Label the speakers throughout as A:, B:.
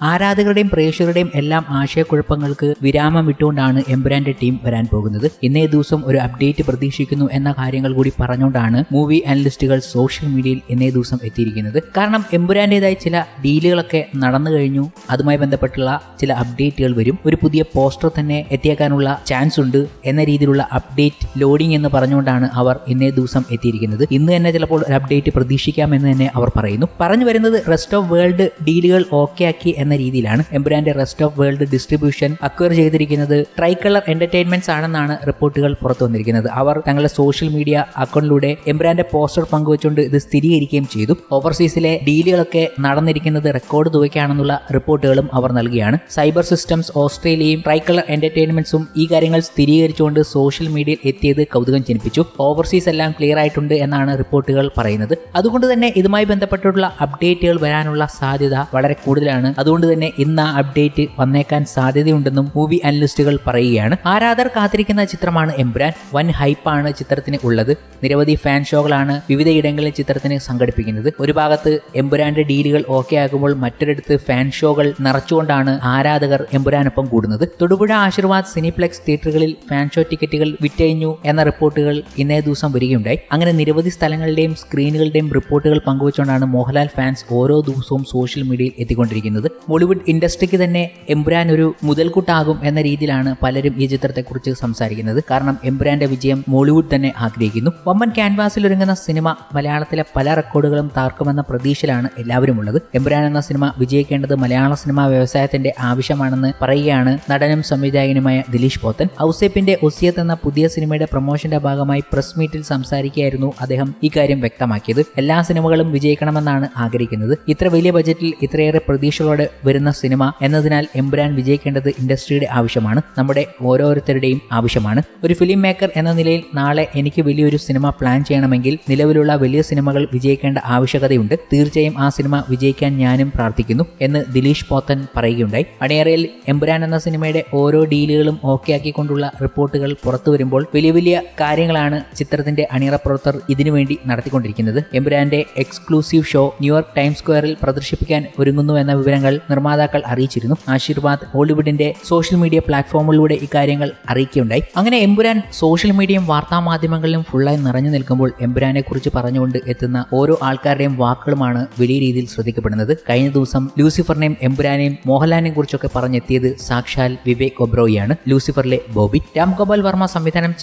A: ആരാധകരുടെയും പ്രേക്ഷകരുടെയും എല്ലാം ആശയക്കുഴപ്പങ്ങൾക്ക് വിരാമം വിട്ടുകൊണ്ടാണ് എമ്പുരാന്റെ ടീം വരാൻ പോകുന്നത്. ഇന്നേ ദിവസം ഒരു അപ്ഡേറ്റ് പ്രതീക്ഷിക്കുന്നു എന്ന കാര്യങ്ങൾ കൂടി പറഞ്ഞുകൊണ്ടാണ് മൂവി അനലിസ്റ്റുകൾ സോഷ്യൽ മീഡിയയിൽ ഇന്നേ ദിവസം എത്തിയിരിക്കുന്നത്. കാരണം എമ്പുരാന്റേതായ ചില ഡീലുകളൊക്കെ നടന്നു കഴിഞ്ഞു. അതുമായി ബന്ധപ്പെട്ടുള്ള ചില അപ്ഡേറ്റുകൾ വരും. ഒരു പുതിയ പോസ്റ്റർ തന്നെ എത്തിയേക്കാനുള്ള ചാൻസ് ഉണ്ട് എന്ന രീതിയിലുള്ള അപ്ഡേറ്റ് ലോഡിംഗ് എന്ന് പറഞ്ഞുകൊണ്ടാണ് അവർ ഇന്നേ ദിവസം എത്തിയിരിക്കുന്നത്. ഇന്ന് തന്നെ ചിലപ്പോൾ ഒരു അപ്ഡേറ്റ് പ്രതീക്ഷിക്കാമെന്ന് തന്നെ അവർ പറയുന്നു. പറഞ്ഞു വരുന്നത് റെസ്റ്റ് ഓഫ് വേൾഡ് ഡീലുകൾ ഓക്കെ ആക്കി എന്ന രീതിയിലാണ്. എമ്പുരാന്റെ rest of world distribution acquire ചെയ്തിരിക്കുന്നത് ട്രൈകളർ എന്റർടൈൻമെന്റ്സ് ആണെന്നാണ് റിപ്പോർട്ടുകൾ പുറത്തു വന്നിരിക്കുന്നത്. അവർ തങ്ങളുടെ സോഷ്യൽ മീഡിയ അക്കൗണ്ടിലൂടെ എമ്പുരാന്റെ പോസ്റ്റർ പങ്കുവച്ചുകൊണ്ട് ഇത് സ്ഥിരീകരിക്കുകയും ചെയ്തു. ഓവർസീസിലെ ഡീലുകളൊക്കെ നടന്നിരിക്കുന്നത് റെക്കോർഡ് തുകയ്ക്കാണെന്നുള്ള റിപ്പോർട്ടുകളും അവർ നൽകിയാണ്. സൈബർ സിസ്റ്റംസ് ഓസ്ട്രേലിയയും ട്രൈകളർ എന്റർടൈൻമെന്റ്സും ഈ കാര്യങ്ങൾ സ്ഥിരീകരിച്ചുകൊണ്ട് സോഷ്യൽ മീഡിയയിൽ എത്തിയത് കൗതുകം ജനിപ്പിച്ചു. ഓവർസീസ് എല്ലാം ക്ലിയർ ആയിട്ടുണ്ട് എന്നാണ് റിപ്പോർട്ടുകൾ പറയുന്നത്. അതുകൊണ്ട് തന്നെ ഇതുമായി ബന്ധപ്പെട്ടുള്ള അപ്ഡേറ്റുകൾ വരാനുള്ള സാധ്യത വളരെ കൂടുതലാണ്. അതുകൊണ്ട് തന്നെ ഇന്ന് ആ അപ്ഡേറ്റ് വന്നേക്കാൻ സാധ്യതയുണ്ടെന്നും മൂവി അനലിസ്റ്റുകൾ പറയുകയാണ്. ആരാധകർ കാത്തിരിക്കുന്ന ചിത്രമാണ് എമ്പുരാൻ. വൻ ഹൈപ്പാണ് ചിത്രത്തിന് ഉള്ളത്. നിരവധി ഫാൻ ഷോകളാണ് വിവിധയിടങ്ങളിൽ ചിത്രത്തിന് സംഘടിപ്പിക്കുന്നത്. ഒരു ഭാഗത്ത് എമ്പുരാന്റെ ഡീലുകൾ ഓക്കെ ആകുമ്പോൾ മറ്റൊരിടത്ത് ഫാൻ ഷോകൾ നിറച്ചുകൊണ്ടാണ് ആരാധകർ എമ്പുരാനൊപ്പം കൂടുന്നത്. തൊടുപുഴ ആശീർവാദ് സിനിപ്ലെക്സ് തിയേറ്ററുകളിൽ ഫാൻ ഷോ ടിക്കറ്റുകൾ വിറ്റഴിഞ്ഞു എന്ന റിപ്പോർട്ടുകൾ ഇന്നേ ദിവസം വരികയുണ്ടായി. അങ്ങനെ നിരവധി സ്ഥലങ്ങളുടെയും സ്ക്രീനുകളുടെയും റിപ്പോർട്ടുകൾ പങ്കുവച്ചുകൊണ്ടാണ് മോഹൻലാൽ ഫാൻസ് ഓരോ ദിവസവും സോഷ്യൽ മീഡിയയിൽ എത്തിക്കൊണ്ടിരിക്കുന്നത്. ബോളിവുഡ് ഇൻഡസ്ട്രിക്ക് തന്നെ എമ്പുരാൻ ഒരു മുതൽക്കൂട്ടാകും എന്ന രീതിയിലാണ് പലരും ഈ ചിത്രത്തെക്കുറിച്ച് സംസാരിക്കുന്നത്. കാരണം എമ്പുരാന്റെ വിജയം മോളിവുഡ് തന്നെ ആഗ്രഹിക്കുന്നു. വമ്പൻ ക്യാൻവാസിൽ ഒരുങ്ങുന്ന സിനിമ മലയാളത്തിലെ പല റെക്കോർഡുകളും താർക്കുമെന്ന പ്രതീക്ഷയിലാണ് എല്ലാവരും ഉള്ളത്. എമ്പുരാൻ എന്ന സിനിമ വിജയിക്കേണ്ടത് മലയാള സിനിമാ വ്യവസായത്തിന്റെ ആവശ്യമാണെന്ന് പറയുകയാണ് നടനും സംവിധായകനുമായ ദിലീഷ് പോത്തൻ. ഔസേപ്പിന്റെ ഒസിയത്ത് എന്ന പുതിയ സിനിമയുടെ പ്രൊമോഷന്റെ ഭാഗമായി പ്രസ് മീറ്റിൽ സംസാരിക്കുകയായിരുന്നു അദ്ദേഹം ഈ കാര്യം വ്യക്തമാക്കിയത്. എല്ലാ സിനിമകളും വിജയിക്കണമെന്നാണ് ആഗ്രഹിക്കുന്നത്. ഇത്ര വലിയ ബജറ്റിൽ ഇത്രയേറെ പ്രതീക്ഷകളോടെ വരുന്ന സിനിമ എന്നതിനാൽ എമ്പുരാൻ വിജയിക്കേണ്ടത് ഇൻഡസ്ട്രിയുടെ ആവശ്യമാണ്, നമ്മുടെ ഓരോരുത്തരുടെയും ആവശ്യമാണ്. ഒരു ഫിലിം മേക്കർ എന്ന നിലയിൽ നാളെ എനിക്ക് വലിയൊരു സിനിമ പ്ലാൻ ചെയ്യണമെങ്കിൽ നിലവിലുള്ള വലിയ സിനിമകൾ വിജയിക്കേണ്ട ആവശ്യകതയുണ്ട്. തീർച്ചയായും ആ സിനിമ വിജയിക്കാൻ ഞാനും പ്രാർത്ഥിക്കുന്നു എന്ന് ദിലീഷ് പോത്തൻ പറയുകയുണ്ടായി. അണിയറയിൽ എമ്പുരാൻ എന്ന സിനിമയുടെ ഓരോ ഡീലുകളും ഓക്കെ ആക്കിക്കൊണ്ടുള്ള റിപ്പോർട്ടുകൾ പുറത്തു വരുമ്പോൾ വലിയ വലിയ കാര്യങ്ങളാണ് ചിത്രത്തിന്റെ അണിയറ പ്രവർത്തകർ ഇതിനുവേണ്ടി നടത്തിക്കൊണ്ടിരിക്കുന്നത്. എമ്പുരാന്റെ എക്സ്ക്ലൂസീവ് ഷോ ന്യൂയോർക്ക് ടൈംസ് സ്ക്വയറിൽ പ്രദർശിപ്പിക്കാൻ ഒരുങ്ങുന്നു എന്ന വിവരങ്ങൾ നിർമ്മാതാക്കൾ അറിയിച്ചിരുന്നു. ആശീർവാദ് ഹോളിവുഡിന്റെ സോഷ്യൽ മീഡിയ പ്ലാറ്റ്ഫോമിലൂടെ ഇക്കാര്യങ്ങൾ അറിയിക്കുകയുണ്ടായി. അങ്ങനെ എമ്പുരാൻ സോഷ്യൽ മീഡിയയും വാർത്താ മാധ്യമങ്ങളിലും ഫുള്ളായി നിറഞ്ഞു നിൽക്കുമ്പോൾ എമ്പുരാനെ കുറിച്ച് പറഞ്ഞുകൊണ്ട് എത്തുന്ന ഓരോ ആൾക്കാരുടെയും വാക്കുകളുമാണ് വലിയ രീതിയിൽ ശ്രദ്ധിക്കപ്പെടുന്നത്. കഴിഞ്ഞ ദിവസം ലൂസിഫറിനെയും എമ്പുരാനെയും മോഹൻലാലിനെയും കുറിച്ചൊക്കെ പറഞ്ഞെത്തിയത് സാക്ഷാൽ വിവേക് ഒബ്രോയിയാണ്. ലൂസിഫറിലെ ബോബി. രാംഗോപാൽ വർമ്മ സംവിധാനം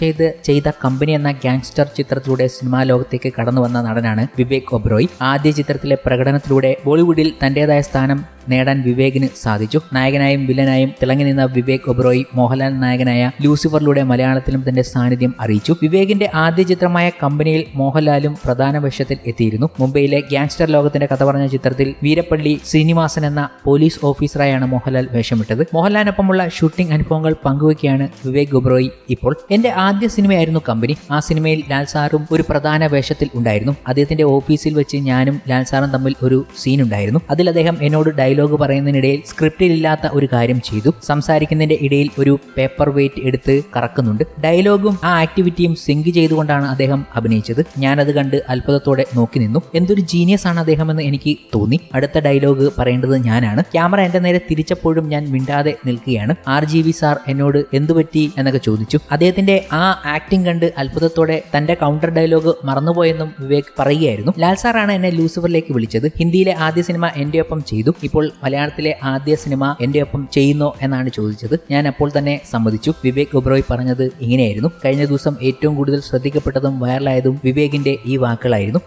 A: ചെയ്ത കമ്പനി എന്ന ഗാങ്സ്റ്റർ ചിത്രത്തിലൂടെ സിനിമാ ലോകത്തേക്ക് കടന്നു വന്ന നടനാണ് വിവേക് ഒബ്രോയി. ആദ്യ ചിത്രത്തിലെ പ്രകടനത്തിലൂടെ ബോളിവുഡിൽ തന്റേതായ സ്ഥാനം നേടാൻ വിവേകിന് സാധിച്ചു. നായകനായും വില്ലനായും തിളങ്ങി നിന്ന വിവേക് ഒബ്രോയി മോഹൻലാൽ നായകനായ ലൂസിഫറിലൂടെ മലയാളത്തിലും തന്റെ സാന്നിധ്യം അറിയിച്ചു. വിവേകിന്റെ ആദ്യ ചിത്രമായ കമ്പനിയിൽ മോഹൻലാലും പ്രധാന വേഷത്തിൽ എത്തിയിരുന്നു. മുംബൈയിലെ ഗ്യാങ്സ്റ്റർ ലോകത്തിന്റെ കഥ പറഞ്ഞ ചിത്രത്തിൽ വീരപ്പള്ളി ശ്രീനിവാസൻ എന്ന പോലീസ് ഓഫീസറായാണ് മോഹൻലാൽ വേഷമിട്ടത്. മോഹൻലാലിനൊപ്പമുള്ള ഷൂട്ടിംഗ് അനുഭവങ്ങൾ പങ്കുവയ്ക്കുകയാണ് വിവേക് ഒബ്രോയി ഇപ്പോൾ. എന്റെ ആദ്യ സിനിമയായിരുന്നു കമ്പനി. ആ സിനിമയിൽ ലാൽ സാറും ഒരു പ്രധാന വേഷത്തിൽ ഉണ്ടായിരുന്നു. അദ്ദേഹത്തിന്റെ ഓഫീസിൽ വെച്ച് ഞാനും ലാൽ സാറും തമ്മിൽ ഒരു സീൻ ഉണ്ടായിരുന്നു. അതിൽ അദ്ദേഹം എന്നോട് ഡയലോഗ് പറയുന്നതിനിടയിൽ സ്ക്രിപ്റ്റിലില്ലാത്ത ഒരു കാര്യം ചെയ്തു. സംസാരിക്കുന്നതിന്റെ ഇടയിൽ ഒരു പേപ്പർ വെയിറ്റ് എടുത്ത് കറക്കുന്നുണ്ട്. ഡയലോഗും ആ ആക്ടിവിറ്റിയും സിങ്ക് ചെയ്തുകൊണ്ടാണ് അദ്ദേഹം അഭിനയിച്ചത്. ഞാനത് കണ്ട് അത്ഭുതത്തോടെ നോക്കി നിന്നു. എന്തൊരു ജീനിയസ് ആണ് അദ്ദേഹമെന്ന് എനിക്ക് തോന്നി. അടുത്ത ഡയലോഗ് പറയേണ്ടത് ഞാനാണ്. ക്യാമറ എന്റെ നേരെ തിരിച്ചപ്പോഴും ഞാൻ മിണ്ടാതെ നിൽക്കുകയാണ്. RGV സാർ എന്നോട് എന്തുപറ്റി എന്നൊക്കെ ചോദിച്ചു. അദ്ദേഹത്തിന്റെ ആ ആക്ടിംഗ് കണ്ട് അത്ഭുതത്തോടെ തന്റെ കൗണ്ടർ ഡയലോഗ് മറന്നുപോയെന്നും വിവേക് പറയുകയായിരുന്നു. ലാൽ സാറാണ് എന്നെ ലൂസിഫറിലേക്ക് വിളിച്ചത്. ഹിന്ദിയിലെ ആദ്യ സിനിമ എന്റെ ഒപ്പം ചെയ്തു. ഇപ്പോൾ മലയാളത്തിലെ ആദ്യ സിനിമ എന്റെ ഒപ്പം ചെയ്യുന്നോ എന്നാണ് ചോദിച്ചത്. ഞാൻ അപ്പോൾ തന്നെ സമ്മതിച്ചു. വിവേക് ഒബ്രോയി പറഞ്ഞത് ഇങ്ങനെയായിരുന്നു. കഴിഞ്ഞ ദിവസം ഏറ്റവും കൂടുതൽ ശ്രദ്ധിക്കപ്പെട്ടതും വൈറലായതും വിവേകിന്റെ ഈ വാക്കുകളായിരുന്നു.